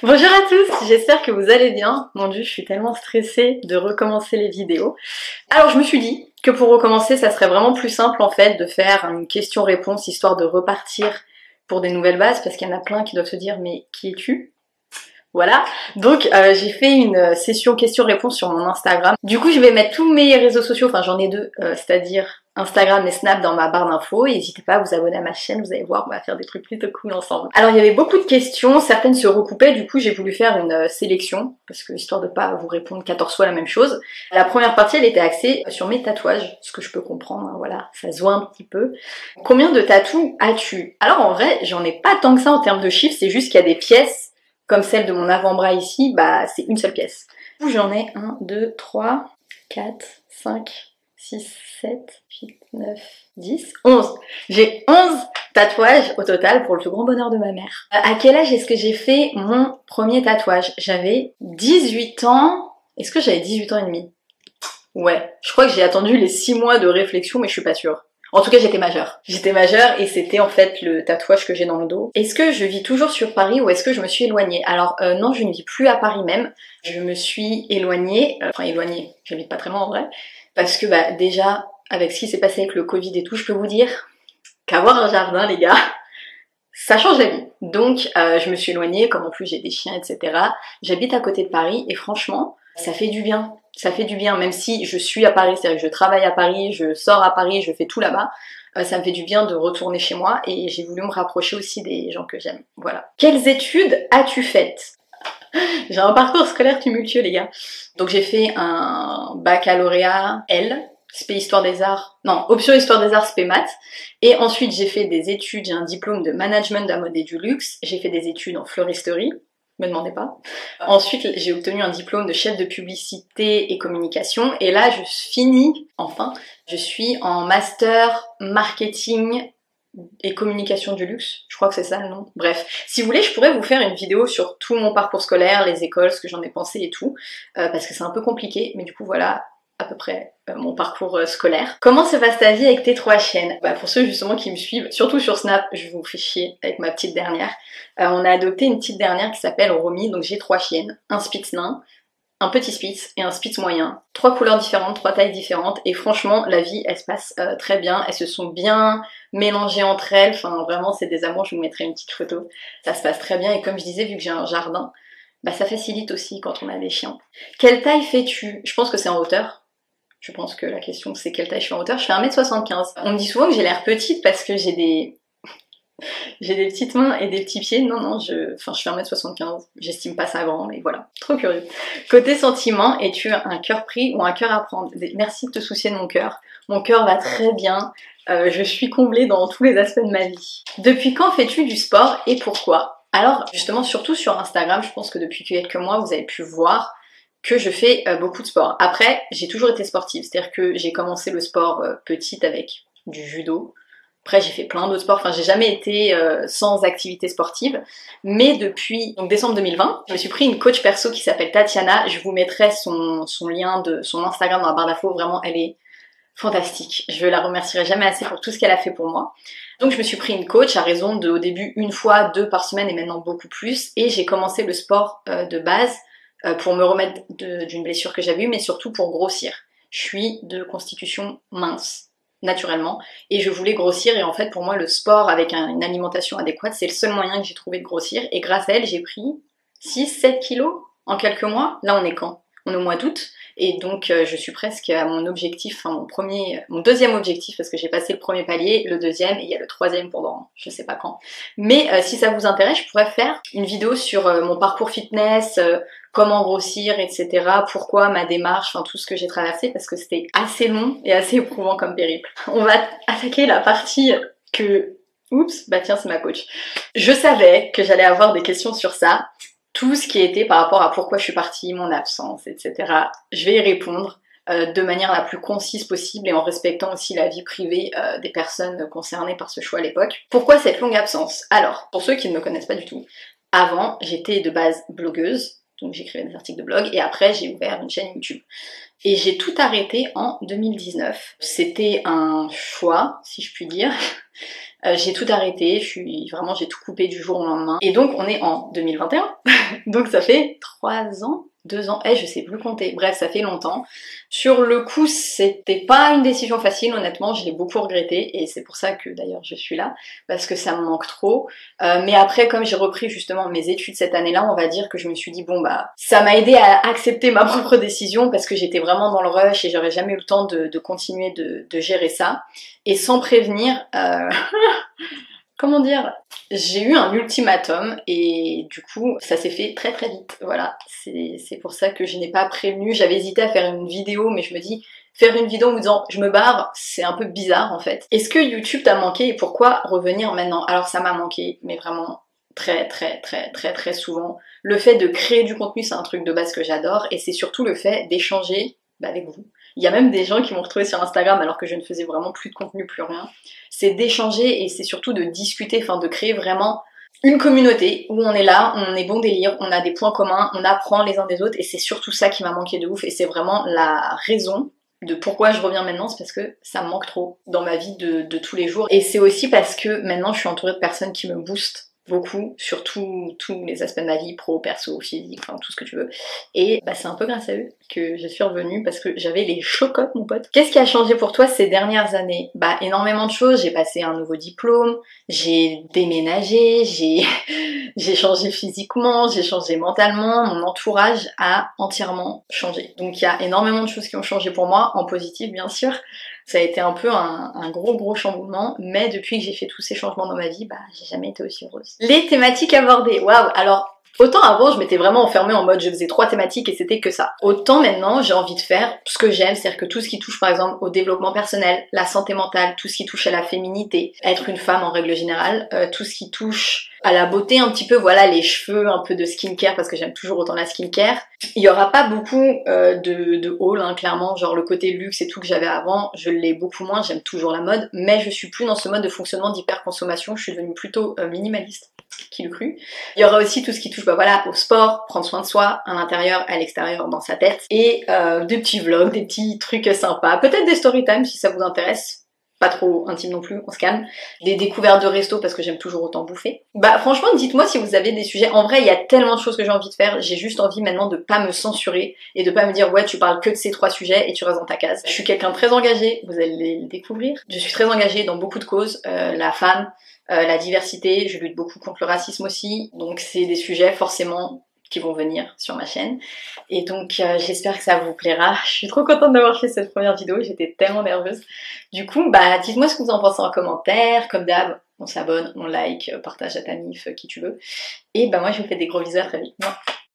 Bonjour à tous, j'espère que vous allez bien. Mon dieu, je suis tellement stressée de recommencer les vidéos. Alors je me suis dit que pour recommencer, ça serait vraiment plus simple en fait de faire une question-réponse histoire de repartir pour des nouvelles bases parce qu'il y en a plein qui doivent se dire mais qui es-tu? Voilà, donc j'ai fait une session questions-réponses sur mon Instagram. Du coup je vais mettre tous mes réseaux sociaux, enfin j'en ai deux, c'est-à-dire Instagram et Snap dans ma barre d'infos. Et n'hésitez pas à vous abonner à ma chaîne, vous allez voir, on va faire des trucs plutôt cool ensemble. Alors il y avait beaucoup de questions, certaines se recoupaient, du coup j'ai voulu faire une sélection, parce que histoire de pas vous répondre 14 fois la même chose. La première partie elle était axée sur mes tatouages, ce que je peux comprendre, hein, voilà, ça se voit un petit peu. Combien de tatous as-tu? Alors en vrai j'en ai pas tant que ça en termes de chiffres, c'est juste qu'il y a des pièces comme celle de mon avant-bras ici, bah c'est une seule pièce. J'en ai 1, 2, 3, 4, 5, 6, 7, 8, 9, 10, 11. J'ai 11 tatouages au total pour le plus grand bonheur de ma mère. À quel âge est-ce que j'ai fait mon premier tatouage? J'avais 18 ans. Est-ce que j'avais 18 ans et demi? Ouais, je crois que j'ai attendu les 6 mois de réflexion, mais je suis pas sûre. En tout cas, j'étais majeure. J'étais majeure et c'était en fait le tatouage que j'ai dans le dos. Est-ce que je vis toujours sur Paris ou est-ce que je me suis éloignée? Alors non, je ne vis plus à Paris même. Je me suis éloignée, j'habite pas très loin en vrai, parce que bah déjà, avec ce qui s'est passé avec le Covid et tout, je peux vous dire qu'avoir un jardin, les gars, ça change la vie. Donc je me suis éloignée, comme en plus j'ai des chiens, etc. J'habite à côté de Paris et franchement, ça fait du bien. Ça fait du bien, même si je suis à Paris, c'est-à-dire que je travaille à Paris, je sors à Paris, je fais tout là-bas, ça me fait du bien de retourner chez moi et j'ai voulu me rapprocher aussi des gens que j'aime. Voilà. Quelles études as-tu faites? J'ai un parcours scolaire tumultueux, les gars. Donc j'ai fait un baccalauréat L, spé histoire des arts, non, option histoire des arts, spé maths, et ensuite j'ai fait des études, j'ai un diplôme de management de la mode et du luxe, j'ai fait des études en fleuristerie, me demandez pas. Ensuite, j'ai obtenu un diplôme de chef de publicité et communication, et là je finis, enfin, je suis en master marketing et communication du luxe, je crois que c'est ça le nom. Bref, si vous voulez, je pourrais vous faire une vidéo sur tout mon parcours scolaire, les écoles, ce que j'en ai pensé et tout, parce que c'est un peu compliqué, mais du coup voilà à peu près mon parcours scolaire. Comment se passe ta vie avec tes 3 chiennes? Bah pour ceux justement qui me suivent, surtout sur Snap, je vous fais chier avec ma petite dernière. On a adopté une petite dernière qui s'appelle Romy, donc j'ai 3 chiennes, un Spitz nain, un petit Spitz et un Spitz moyen. 3 couleurs différentes, 3 tailles différentes, et franchement la vie elle se passe très bien, elles se sont bien mélangées entre elles, enfin vraiment c'est des amours, je vous mettrai une petite photo. Ça se passe très bien et comme je disais, vu que j'ai un jardin, bah ça facilite aussi quand on a des chiens. Quelle taille fais-tu? Je pense que c'est en hauteur. Je pense que la question c'est quelle taille je fais en hauteur. Je fais 1m75. On me dit souvent que j'ai l'air petite parce que j'ai des petites mains et des petits pieds. Non, je fais 1m75. J'estime pas ça grand, mais voilà. Trop curieux. Côté sentiment, es-tu un cœur pris ou un cœur à prendre? Merci de te soucier de mon cœur. Mon cœur va très bien. Je suis comblée dans tous les aspects de ma vie. Depuis quand fais-tu du sport et pourquoi? Alors, justement, surtout sur Instagram, je pense que depuis quelques mois, vous avez pu voir que je fais beaucoup de sport. Après, j'ai toujours été sportive, c'est-à-dire que j'ai commencé le sport petite avec du judo. Après, j'ai fait plein d'autres sports, enfin j'ai jamais été sans activité sportive. Mais depuis donc, décembre 2020, je me suis pris une coach perso qui s'appelle Tatiana. Je vous mettrai son lien de son Instagram dans la barre d'infos, vraiment elle est fantastique. Je la remercierai jamais assez pour tout ce qu'elle a fait pour moi. Donc je me suis pris une coach à raison de au début 1 fois, 2 par semaine et maintenant beaucoup plus. Et j'ai commencé le sport de base pour me remettre d'une blessure que j'avais eue, mais surtout pour grossir. Je suis de constitution mince, naturellement, et je voulais grossir, et en fait pour moi le sport avec une alimentation adéquate, c'est le seul moyen que j'ai trouvé de grossir, et grâce à elle j'ai pris 6-7 kilos en quelques mois. Là on est quand? On est au mois d'août, et donc je suis presque à mon objectif, enfin mon deuxième objectif, parce que j'ai passé le premier palier, le deuxième, et il y a le troisième pendant je sais pas quand. Mais si ça vous intéresse, je pourrais faire une vidéo sur mon parcours fitness, comment grossir, etc. Pourquoi ma démarche, enfin tout ce que j'ai traversé, parce que c'était assez long et assez éprouvant comme périple. On va attaquer la partie que... Oups, bah tiens c'est ma coach. Je savais que j'allais avoir des questions sur ça. Tout ce qui était par rapport à pourquoi je suis partie, mon absence, etc. Je vais y répondre de manière la plus concise possible et en respectant aussi la vie privée des personnes concernées par ce choix à l'époque. Pourquoi cette longue absence? Alors, pour ceux qui ne me connaissent pas du tout, avant j'étais de base blogueuse, donc j'écrivais des articles de blog, et après j'ai ouvert une chaîne YouTube. Et j'ai tout arrêté en 2019. C'était un choix, si je puis dire. J'ai tout arrêté, j'ai tout coupé du jour au lendemain. Et donc on est en 2021. Donc ça fait 3 ans, 2 ans, je sais plus compter, bref ça fait longtemps. Sur le coup c'était pas une décision facile honnêtement, je l'ai beaucoup regretté et c'est pour ça que d'ailleurs je suis là, parce que ça me manque trop. Mais après comme j'ai repris justement mes études cette année-là, on va dire que je me suis dit bon bah ça m'a aidé à accepter ma propre décision parce que j'étais vraiment dans le rush et j'aurais jamais eu le temps de continuer de gérer ça. Et sans prévenir, comment dire, j'ai eu un ultimatum et du coup ça s'est fait très très vite, voilà, c'est pour ça que je n'ai pas prévenu. J'avais hésité à faire une vidéo mais je me dis faire une vidéo en me disant je me barre, c'est un peu bizarre en fait. Est-ce que YouTube t'a manqué et pourquoi revenir maintenant? Alors ça m'a manqué, mais vraiment très souvent. Le fait de créer du contenu c'est un truc de base que j'adore et c'est surtout le fait d'échanger avec vous. Il y a même des gens qui m'ont retrouvé sur Instagram alors que je ne faisais vraiment plus de contenu, plus rien. C'est d'échanger et c'est surtout de discuter, enfin de créer vraiment une communauté où on est là, on est bon délire, on a des points communs, on apprend les uns des autres et c'est surtout ça qui m'a manqué de ouf et c'est vraiment la raison de pourquoi je reviens maintenant, c'est parce que ça me manque trop dans ma vie de tous les jours et c'est aussi parce que maintenant je suis entourée de personnes qui me boostent beaucoup, sur tous les aspects de ma vie, pro, perso, physique, enfin tout ce que tu veux. Et bah c'est un peu grâce à eux que je suis revenue parce que j'avais les chocottes mon pote. Qu'est-ce qui a changé pour toi ces dernières années? Bah énormément de choses, j'ai passé un nouveau diplôme, j'ai déménagé, j'ai changé physiquement, j'ai changé mentalement, mon entourage a entièrement changé. Donc il y a énormément de choses qui ont changé pour moi, en positif bien sûr. Ça a été un peu un gros chamboulement, mais depuis que j'ai fait tous ces changements dans ma vie, bah j'ai jamais été aussi heureuse. Les thématiques abordées, waouh. Alors autant avant je m'étais vraiment enfermée en mode je faisais 3 thématiques et c'était que ça. Autant maintenant j'ai envie de faire ce que j'aime, c'est-à-dire que tout ce qui touche par exemple au développement personnel, la santé mentale, tout ce qui touche à la féminité, être une femme en règle générale, tout ce qui touche à la beauté un petit peu, voilà, les cheveux, un peu de skincare parce que j'aime toujours autant la skincare. Il y aura pas beaucoup de haul, hein, clairement, genre le côté luxe et tout que j'avais avant, je l'ai beaucoup moins, j'aime toujours la mode, mais je suis plus dans ce mode de fonctionnement d'hyper-consommation, je suis devenue plutôt minimaliste, qui le crut. Il y aura aussi tout ce qui touche bah, voilà, au sport, prendre soin de soi, à l'intérieur, à l'extérieur, dans sa tête, et des petits vlogs, des petits trucs sympas, peut-être des story time si ça vous intéresse. Pas trop intime non plus, on se calme. Des découvertes de resto parce que j'aime toujours autant bouffer. Bah franchement dites-moi si vous avez des sujets. En vrai il y a tellement de choses que j'ai envie de faire, j'ai juste envie maintenant de pas me censurer et de pas me dire ouais tu parles que de ces 3 sujets et tu restes dans ta case. Je suis quelqu'un de très engagé, vous allez le découvrir. Je suis très engagée dans beaucoup de causes, la femme, la diversité, je lutte beaucoup contre le racisme aussi, donc c'est des sujets forcément qui vont venir sur ma chaîne. Et donc j'espère que ça vous plaira. Je suis trop contente d'avoir fait cette première vidéo, j'étais tellement nerveuse. Du coup, bah dites-moi ce que vous en pensez en commentaire. Comme d'hab, on s'abonne, on like, partage à ta mif, qui tu veux. Et bah moi je vous fais des gros bisous, à très vite.